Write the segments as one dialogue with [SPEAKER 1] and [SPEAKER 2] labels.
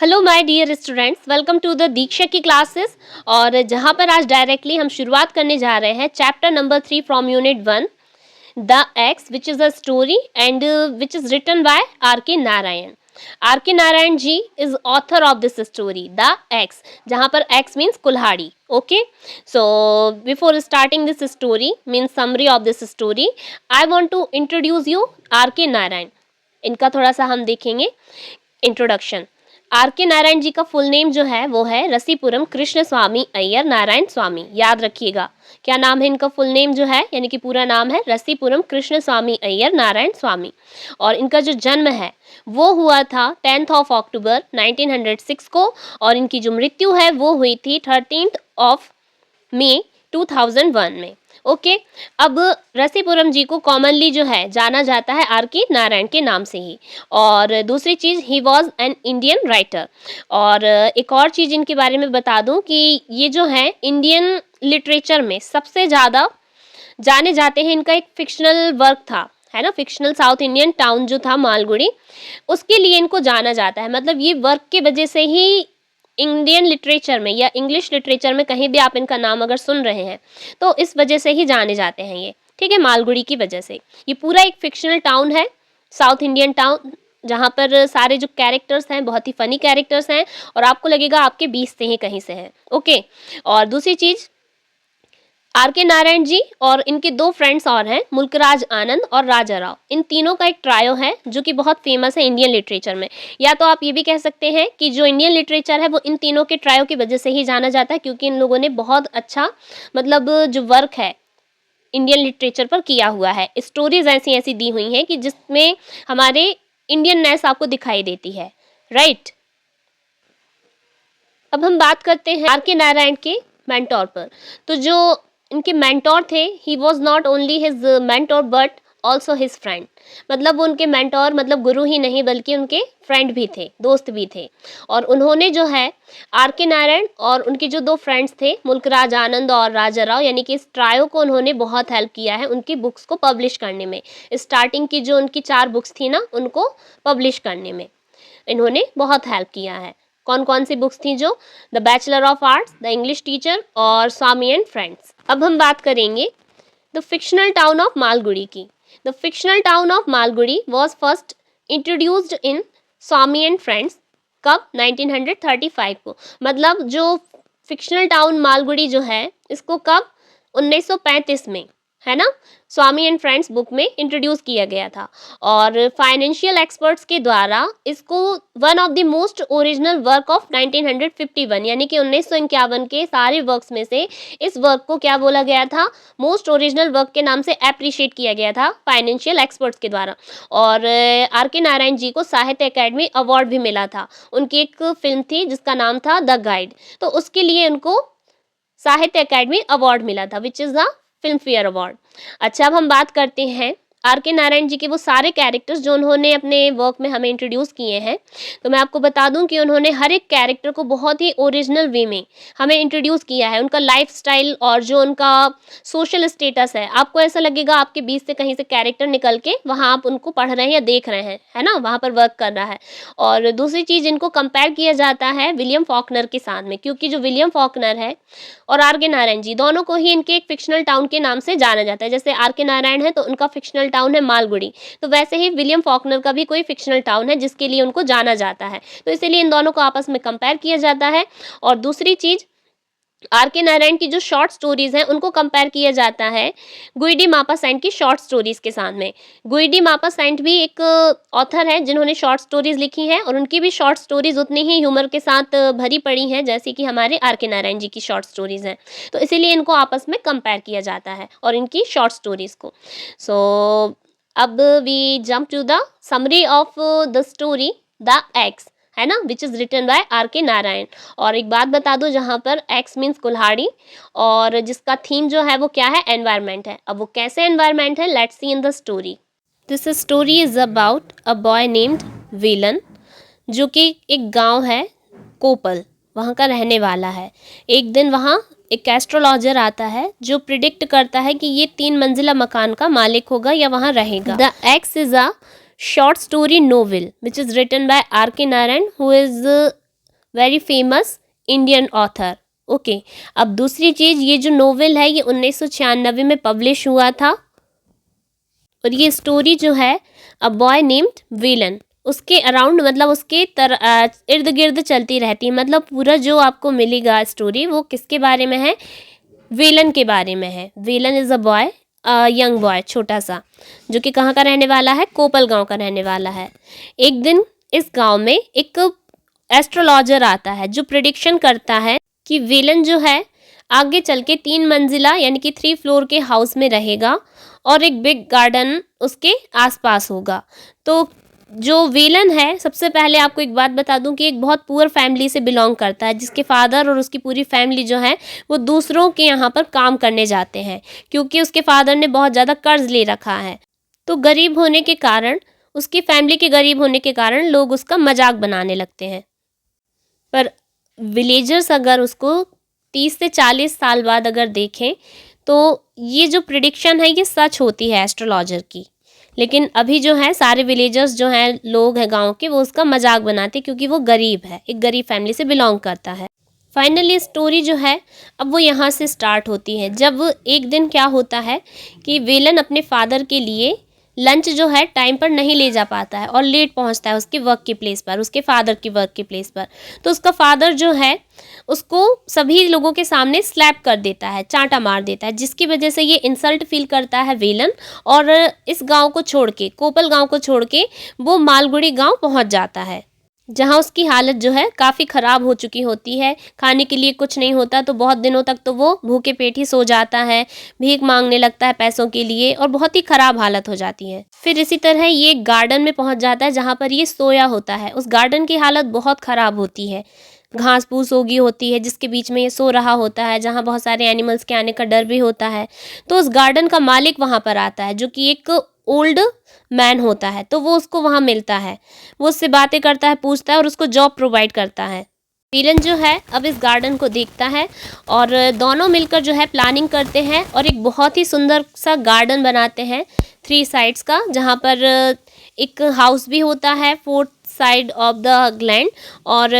[SPEAKER 1] Hello my dear students, welcome to the Diksha की classes. और जहां पर आज डायरेक्टली हम शुरुआत करने जा रहे हैं chapter number 3 from unit 1, the axe, which is a story and which is written by R K Narayan. R K Narayan ji is author of this story the axe, जहां पर एक्स मीन्स कुल्हाड़ी। Okay, so before starting this story means summary of this story, I want to introduce you R K Narayan. इनका थोड़ा सा हम देखेंगे introduction. Are K Narayan जी का full name जो है वो है रसीपुरम कृष्ण स्वामी अय्यर नारायण स्वामी। याद रखिएगा क्या नाम है इनका, फुल नेम जो है यानी कि पूरा नाम है रसीपुरम कृष्ण स्वामी अय्यर नारायण स्वामी। और इनका जो जन्म है वो हुआ था 10 अक्टूबर 1906 को, और इनकी जो मृत्यु है वो हुई थी 13 मई 2001 में। ओके, अब रसीपुरम जी को कॉमनली जो है जाना जाता है आर के नारायण के नाम से ही। और दूसरी चीज़, he was an Indian writer. और एक और चीज़ इनके बारे में बता दूं कि ये जो है इंडियन लिटरेचर में सबसे ज़्यादा जाने जाते हैं। इनका एक फिक्शनल वर्क था, है ना, फिक्शनल साउथ इंडियन टाउन जो था मालगुड़ी, उसके लिए इनको जाना जाता है। मतलब ये वर्क की वजह से ही इंडियन लिटरेचर में या इंग्लिश लिटरेचर में कहीं भी आप इनका नाम अगर सुन रहे हैं तो इस वजह से ही जाने जाते हैं ये, ठीक है, मालगुड़ी की वजह से। ये पूरा एक फिक्शनल टाउन है, साउथ इंडियन टाउन, जहाँ पर सारे जो कैरेक्टर्स हैं बहुत ही फनी कैरेक्टर्स हैं और आपको लगेगा आपके बीच से ही कहीं से हैं। ओके, और दूसरी चीज़, आर के नारायण जी और इनके दो फ्रेंड्स और हैं, मुल्कराज आनंद और राजा राव। इन तीनों का एक ट्रायो है जो कि बहुत फेमस है इंडियन लिटरेचर में। या तो आप ये भी कह सकते हैं कि जो इंडियन लिटरेचर है वो इन तीनों के ट्रायो की वजह से ही जाना जाता है, क्योंकि इन लोगों ने बहुत अच्छा मतलब जो वर्क है इंडियन लिटरेचर पर किया हुआ है। स्टोरीज ऐसी ऐसी दी हुई हैं कि जिसमें हमारे इंडियननेस आपको दिखाई देती है, राइट। अब हम बात करते हैं आर के नारायण के मेंटोर पर। तो जो इनके मेंटोर थे, he was not only his mentor but also his friend. मतलब वो उनके मेंटोर मतलब गुरु ही नहीं बल्कि उनके फ्रेंड भी थे, दोस्त भी थे। और उन्होंने जो है आर के नारायण और उनके जो दो फ्रेंड्स थे मुल्कराज आनंद और राजा राव, यानी कि इस ट्रायो को उन्होंने बहुत हेल्प किया है उनकी बुक्स को पब्लिश करने में। स्टार्टिंग की जो उनकी 4 बुक्स थी ना, उनको पब्लिश करने में इन्होंने बहुत हेल्प किया है। कौन कौन सी बुक्स थी? जो the bachelor of arts, the English teacher और स्वामी एंड फ्रेंड्स। अब हम बात करेंगे the fictional town of Malgudi की। The fictional town of Malgudi was first introduced in Swami and friends. कब? 1935 को। मतलब जो फिक्शनल टाउन मालगुड़ी जो है इसको कब? 1935 में, है ना, स्वामी एंड फ्रेंड्स बुक में इंट्रोड्यूस किया गया था। और फाइनेंशियल एक्सपर्ट्स के द्वारा इसको one of the most original work of 1951 यानी कि 1951 के सारे वर्क्स में से इस वर्क को क्या बोला गया था? मोस्ट ओरिजिनल वर्क के नाम से अप्रिशिएट किया गया था फाइनेंशियल एक्सपर्ट्स के द्वारा। और आर के नारायण जी को साहित्य अकेडमी अवार्ड भी मिला था। उनकी एक फिल्म थी जिसका नाम था द गाइड, तो उसके लिए उनको साहित्य अकेडमी अवार्ड मिला था, which is the film fair award. अच्छा, अब हम बात करते हैं आर के नारायण जी के वो सारे कैरेक्टर्स जो उन्होंने अपने वर्क में हमें इंट्रोड्यूस किए हैं। तो मैं आपको बता दूं कि उन्होंने हर एक कैरेक्टर को बहुत ही ओरिजिनल वे में हमें इंट्रोड्यूस किया है। उनका लाइफस्टाइल और जो उनका सोशल स्टेटस है, आपको ऐसा लगेगा आपके बीच से कहीं से कैरेक्टर निकल के वहाँ आप उनको पढ़ रहे हैं या देख रहे हैं, है ना, वहाँ पर वर्क कर रहा है। और दूसरी चीज़, इनको कंपेयर किया जाता है विलियम फॉकनर के साथ में, क्योंकि जो विलियम फॉकनर है और आर के नारायण जी दोनों को ही इनके एक फिक्शनल टाउन के नाम से जाना जाता है। जैसे आर के नारायण है तो उनका फिक्शनल टाउन है मालगुड़ी, तो वैसे ही विलियम फॉकनर का भी कोई फिक्शनल टाउन है जिसके लिए उनको जाना जाता है। तो इसीलिए इन दोनों को आपस में कंपेयर किया जाता है। और दूसरी चीज़, आर के नारायण की जो शॉर्ट स्टोरीज हैं उनको कंपेयर किया जाता है गुइडी मापा सेंट की शॉर्ट स्टोरीज के साथ में। गुइडी मापा सेंट भी एक ऑथर है जिन्होंने शॉर्ट स्टोरीज लिखी हैं और उनकी भी शॉर्ट स्टोरीज उतनी ही ह्यूमर के साथ भरी पड़ी हैं जैसे कि हमारे आर के नारायण जी की शॉर्ट स्टोरीज हैं। तो इसीलिए इनको आपस में कंपेयर किया जाता है और इनकी शॉर्ट स्टोरीज को। सो अब we jump to the summary of the story the axe, है ना, which is written by R K Narayan. और एक बात बता दो, जहाँ पर एक्स मीन्स कुल्हाड़ी और जिसका थीम जो है वो क्या है? एनवायरनमेंट है। अब वो कैसे एनवायरनमेंट है? Let's see in the story. This story is about a boy named Velan, जो कि एक गांव है कोपल, वहाँ का रहने वाला है। एक दिन वहाँ एक एस्ट्रोलॉजर आता है जो प्रिडिक्ट करता है कि ये 3 मंजिला मकान का मालिक होगा या वहाँ रहेगा। The x is a short story novel which is written by R.K. Narayan, who is very famous Indian author. Okay, अब दूसरी चीज़, ये जो नोवेल है ये 1996 में पब्लिश हुआ था और ये स्टोरी जो है अ बॉय नेम्ड विलन, उसके अराउंड मतलब उसके इर्द गिर्द चलती रहती है। मतलब पूरा जो आपको मिलेगा स्टोरी वो किसके बारे में है, विलन के बारे में है। Villain is a boy, young boy, छोटा सा, जो कि कहाँ का रहने वाला है, कोपल गांव का रहने वाला है। एक दिन इस गांव में एक एस्ट्रोलॉजर आता है जो प्रिडिक्शन करता है कि विलन जो है आगे चल के 3 मंजिला यानी कि 3 फ्लोर के हाउस में रहेगा और एक बिग गार्डन उसके आसपास होगा। तो जो विलन है, सबसे पहले आपको एक बात बता दूं कि एक बहुत पुअर फैमिली से बिलोंग करता है, जिसके फादर और उसकी पूरी फैमिली जो है वो दूसरों के यहाँ पर काम करने जाते हैं, क्योंकि उसके फादर ने बहुत ज़्यादा कर्ज ले रखा है। तो गरीब होने के कारण, उसकी फैमिली के गरीब होने के कारण लोग उसका मजाक बनाने लगते हैं। पर विलेजर्स अगर उसको 30 से 40 साल बाद अगर देखें तो ये जो प्रिडिक्शन है ये सच होती है एस्ट्रोलॉजर की। लेकिन अभी जो है सारे विलेजर्स जो हैं, लोग हैं गांव के, वो उसका मजाक बनाते क्योंकि वो गरीब है, एक गरीब फैमिली से बिलोंग करता है। फाइनली स्टोरी जो है अब वो यहाँ से स्टार्ट होती है, जब एक दिन क्या होता है कि विलन अपने फादर के लिए लंच जो है टाइम पर नहीं ले जा पाता है और लेट पहुंचता है उसके वर्क की प्लेस पर, उसके फादर की वर्क की प्लेस पर। तो उसका फादर जो है उसको सभी लोगों के सामने स्लैप कर देता है, चांटा मार देता है, जिसकी वजह से ये इंसल्ट फील करता है विलन और इस गांव को छोड़ के, कोपल गांव को छोड़ के वो मालगुड़ी गांव पहुंच जाता है, जहाँ उसकी हालत जो है काफ़ी ख़राब हो चुकी होती है। खाने के लिए कुछ नहीं होता तो बहुत दिनों तक तो वो भूखे पेट ही सो जाता है, भीख मांगने लगता है पैसों के लिए और बहुत ही ख़राब हालत हो जाती है। फिर इसी तरह ये एक गार्डन में पहुंच जाता है जहाँ पर ये सोया होता है। उस गार्डन की हालत बहुत ख़राब होती है, घास फूस उगी होती है जिसके बीच में ये सो रहा होता है, जहाँ बहुत सारे एनिमल्स के आने का डर भी होता है। तो उस गार्डन का मालिक वहाँ पर आता है जो कि एक ओल्ड मैन होता है, तो वो उसको वहाँ मिलता है, वो उससे बातें करता है, पूछता है और उसको जॉब प्रोवाइड करता है। विलन जो है अब इस गार्डन को देखता है और दोनों मिलकर जो है प्लानिंग करते हैं और एक बहुत ही सुंदर सा गार्डन बनाते हैं 3 साइड्स का, जहाँ पर एक हाउस भी होता है 4th side of the gland. और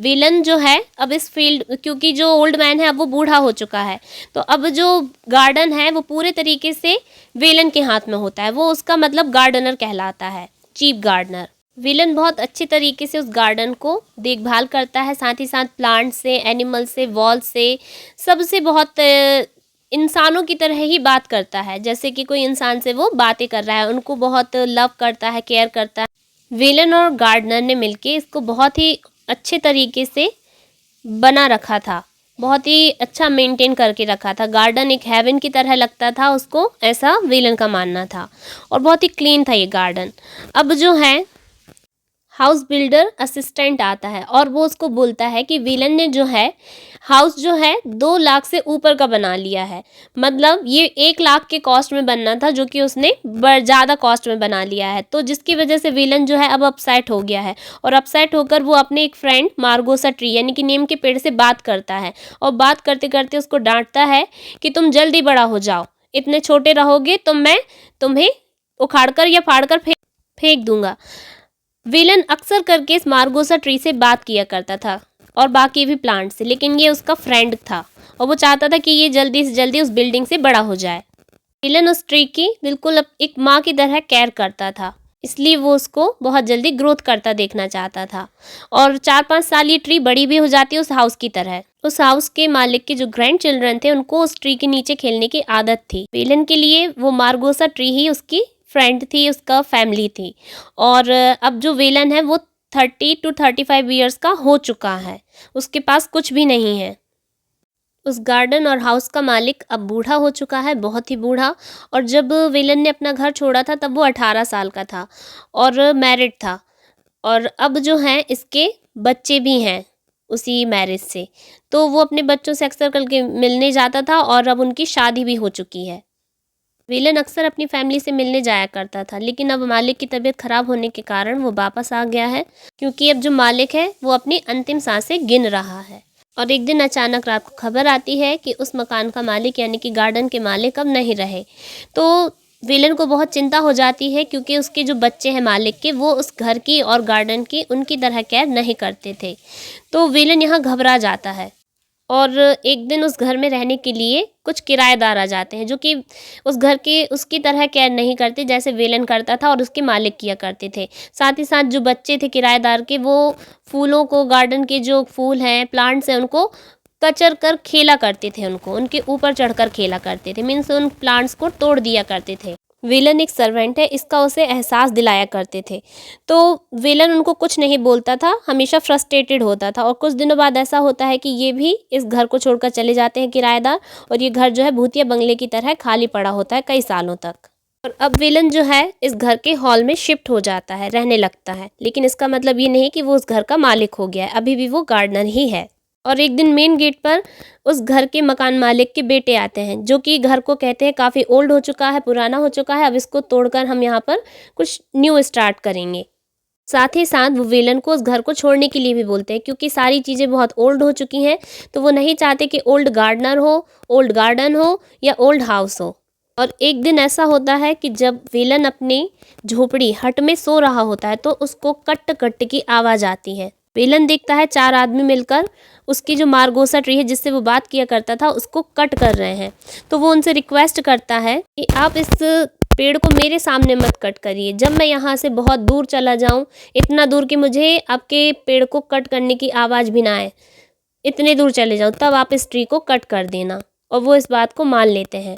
[SPEAKER 1] विलन जो है अब इस फील्ड, क्योंकि जो ओल्ड मैन है अब वो बूढ़ा हो चुका है, तो अब जो गार्डन है वो पूरे तरीके से विलन के हाथ में होता है, वो उसका मतलब गार्डनर कहलाता है, चीफ गार्डनर। विलन बहुत अच्छे तरीके से उस गार्डन को देखभाल करता है, साथ ही साथ प्लांट से, एनिमल से, वॉल से, सबसे बहुत इंसानों की तरह ही बात करता है, जैसे कि कोई इंसान से वो बातें कर रहा है, उनको बहुत लव करता है, केयर करता है। विलन और गार्डनर ने मिलके इसको बहुत ही अच्छे तरीके से बना रखा था, बहुत ही अच्छा मेंटेन करके रखा था। गार्डन एक हेवन की तरह लगता था उसको, ऐसा विलन का मानना था, और बहुत ही क्लीन था ये गार्डन। अब जो है हाउस बिल्डर असिस्टेंट आता है और वो उसको बोलता है कि विलन ने जो है हाउस जो है 2 लाख से ऊपर का बना लिया है, मतलब ये 1 लाख के कॉस्ट में बनना था जो कि उसने ज़्यादा कॉस्ट में बना लिया है। तो जिसकी वजह से विलन जो है अब अपसेट हो गया है और अपसेट होकर वो अपने एक फ्रेंड मार्गोसा ट्री यानी कि नीम के पेड़ से बात करता है और बात करते करते उसको डांटता है कि तुम जल्दी बड़ा हो जाओ, इतने छोटे रहोगे तो मैं तुम्हें उखाड़कर या फाड़कर फेंक दूंगा। विलन अक्सर करके इस मार्गोसा ट्री से बात किया करता था और बाकी भी प्लांट से, लेकिन ये उसका फ्रेंड था और वो चाहता था कि ये जल्दी से जल्दी उस बिल्डिंग से बड़ा हो जाए। विलन उस ट्री की बिल्कुल एक माँ की तरह केयर करता था, इसलिए वो उसको बहुत जल्दी ग्रोथ करता देखना चाहता था और 4-5 साल ये ट्री बड़ी भी हो जाती है उस हाउस की तरह। उस हाउस के मालिक के जो ग्रैंड चिल्ड्रन थे उनको उस ट्री के नीचे खेलने की आदत थी। विलन के लिए वो मार्गोसा ट्री ही उसकी फ्रेंड थी, उसका फैमिली थी। और अब जो विलन है वो 30 to 35 ईयर्स का हो चुका है, उसके पास कुछ भी नहीं है। उस गार्डन और हाउस का मालिक अब बूढ़ा हो चुका है, बहुत ही बूढ़ा, और जब विलन ने अपना घर छोड़ा था तब वो 18 साल का था और मैरिड था। और अब जो है इसके बच्चे भी हैं उसी मैरिज से, तो वो अपने बच्चों से अक्सर करके मिलने जाता था और अब उनकी शादी भी हो चुकी है। विलन अक्सर अपनी फैमिली से मिलने जाया करता था, लेकिन अब मालिक की तबीयत खराब होने के कारण वो वापस आ गया है, क्योंकि अब जो मालिक है वो अपनी अंतिम सांसें गिन रहा है। और एक दिन अचानक रात को खबर आती है कि उस मकान का मालिक यानी कि गार्डन के मालिक अब नहीं रहे। तो विलन को बहुत चिंता हो जाती है क्योंकि उसके जो बच्चे हैं मालिक के, वो उस घर की और गार्डन की उनकी तरह केयर नहीं करते थे। तो विलन यहाँ घबरा जाता है और एक दिन उस घर में रहने के लिए कुछ किराएदार आ जाते हैं जो कि उस घर की उसकी तरह केयर नहीं करते जैसे विलन करता था और उसके मालिक किया करते थे। साथ ही साथ जो बच्चे थे किराएदार के, वो फूलों को, गार्डन के जो फूल हैं, प्लांट्स हैं, उनको कचर कर खेला करते थे, उनके ऊपर चढ़कर खेला करते थे, मीन्स उन प्लांट्स को तोड़ दिया करते थे। विलन एक सर्वेंट है, इसका उसे एहसास दिलाया करते थे। तो विलन उनको कुछ नहीं बोलता था, हमेशा फ्रस्ट्रेटेड होता था और कुछ दिनों बाद ऐसा होता है कि ये भी इस घर को छोड़कर चले जाते हैं किराएदार, और ये घर जो है भूतिया बंगले की तरह खाली पड़ा होता है कई सालों तक। और अब विलन जो है इस घर के हॉल में शिफ्ट हो जाता है, रहने लगता है, लेकिन इसका मतलब ये नहीं कि वो उस घर का मालिक हो गया है, अभी भी वो गार्डनर ही है। और एक दिन मेन गेट पर उस घर के मकान मालिक के बेटे आते हैं जो कि घर को कहते हैं काफ़ी ओल्ड हो चुका है, पुराना हो चुका है, अब इसको तोड़कर हम यहाँ पर कुछ न्यू स्टार्ट करेंगे। साथ ही साथ वो विलन को उस घर को छोड़ने के लिए भी बोलते हैं क्योंकि सारी चीज़ें बहुत ओल्ड हो चुकी हैं, तो वो नहीं चाहते कि ओल्ड गार्डनर हो, ओल्ड गार्डन हो या ओल्ड हाउस हो। और एक दिन ऐसा होता है कि जब विलन अपनी झोपड़ी हट में सो रहा होता है तो उसको कट कट की आवाज़ आती है। विलन देखता है 4 आदमी मिलकर उसकी जो मार्गोसा ट्री है जिससे वो बात किया करता था उसको कट कर रहे हैं। तो वो उनसे रिक्वेस्ट करता है कि आप इस पेड़ को मेरे सामने मत कट करिए, जब मैं यहाँ से बहुत दूर चला जाऊँ, इतना दूर कि मुझे आपके पेड़ को कट करने की आवाज़ भी ना आए, इतने दूर चले जाऊँ, तब आप इस ट्री को कट कर देना। और वो इस बात को मान लेते हैं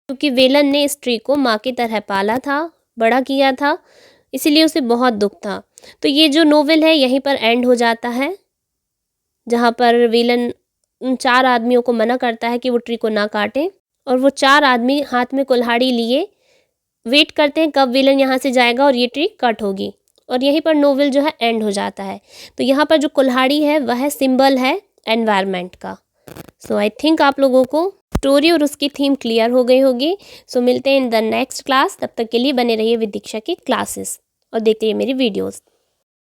[SPEAKER 1] क्योंकि विलन ने इस ट्री को माँ की तरह पाला था, बड़ा किया था, इसीलिए उसे बहुत दुख था। तो ये जो नोवेल है यहीं पर एंड हो जाता है, जहाँ पर विलन उन 4 आदमियों को मना करता है कि वो ट्री को ना काटें, और वो 4 आदमी हाथ में कुल्हाड़ी लिए वेट करते हैं कब विलन यहाँ से जाएगा और ये ट्री कट होगी, और यहीं पर नोवेल जो है एंड हो जाता है। तो यहाँ पर जो कुल्हाड़ी है वह सिंबल है एनवायरनमेंट का। सो आई थिंक आप लोगों को स्टोरी और उसकी थीम क्लियर हो गई होगी। सो मिलते हैं इन द नेक्स्ट क्लास, तब तक के लिए बने रहिए विद दीक्षा की क्लासेस और देखते रहिए मेरी वीडियोस।